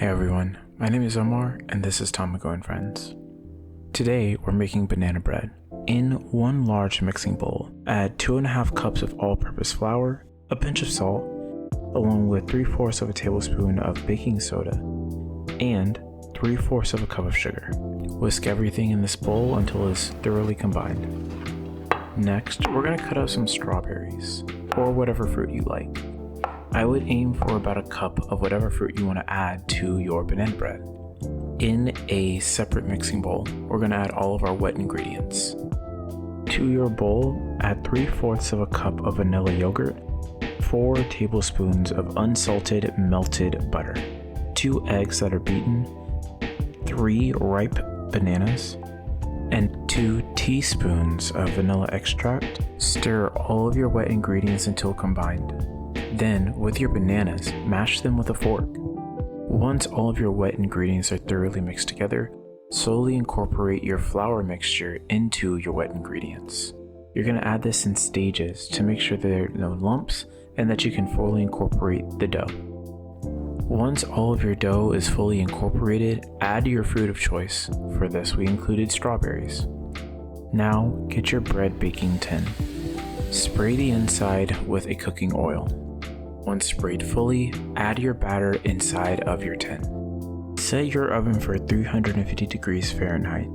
Hey everyone, my name is Omar and this is Tamago and Friends. Today we're making banana bread. In one large mixing bowl, add 2.5 cups of all-purpose flour, a pinch of salt, along with 3/4 of a tablespoon of baking soda, and 3/4 of a cup of sugar. Whisk everything in this bowl until it's thoroughly combined. Next, we're going to cut out some strawberries, or whatever fruit you like. I would aim for about a cup of whatever fruit you want to add to your banana bread. In a separate mixing bowl, we're going to add all of our wet ingredients. To your bowl, add 3/4 of a cup of vanilla yogurt, 4 tablespoons of unsalted melted butter, 2 eggs that are beaten, 3 ripe bananas, and 2 teaspoons of vanilla extract. Stir all of your wet ingredients until combined. Then, with your bananas, mash them with a fork. Once all of your wet ingredients are thoroughly mixed together, slowly incorporate your flour mixture into your wet ingredients. You're going to add this in stages to make sure there are no lumps and that you can fully incorporate the dough. Once all of your dough is fully incorporated, add your fruit of choice. For this, we included strawberries. Now, get your bread baking tin. Spray the inside with a cooking oil. Once sprayed fully, add your batter inside of your tin. Set your oven for 350 degrees Fahrenheit.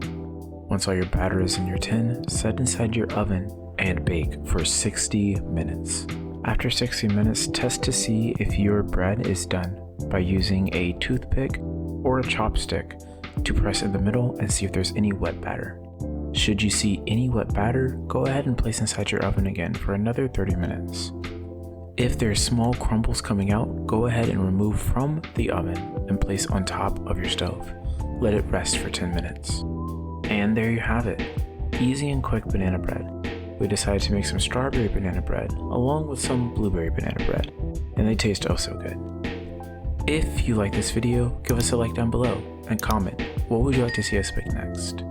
Once all your batter is in your tin, set inside your oven and bake for 60 minutes. After 60 minutes, test to see if your bread is done by using a toothpick or a chopstick to press in the middle and see if there's any wet batter. Should you see any wet batter, go ahead and place inside your oven again for another 30 minutes. If there's small crumbles coming out, go ahead and remove from the oven and place on top of your stove. Let it rest for 10 minutes. And there you have it, easy and quick banana bread. We decided to make some strawberry banana bread along with some blueberry banana bread, and they taste oh so good. If you like this video, give us a like down below and comment, what would you like to see us make next?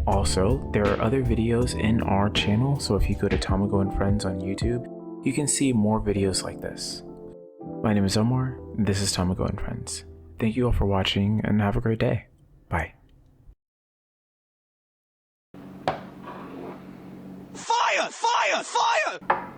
Also, there are other videos in our channel, so if you go to Tamago and Friends on YouTube, you can see more videos like this. My name is Omar, and this is Tamago and Friends. Thank you all for watching and have a great day. Bye. Fire! Fire! Fire!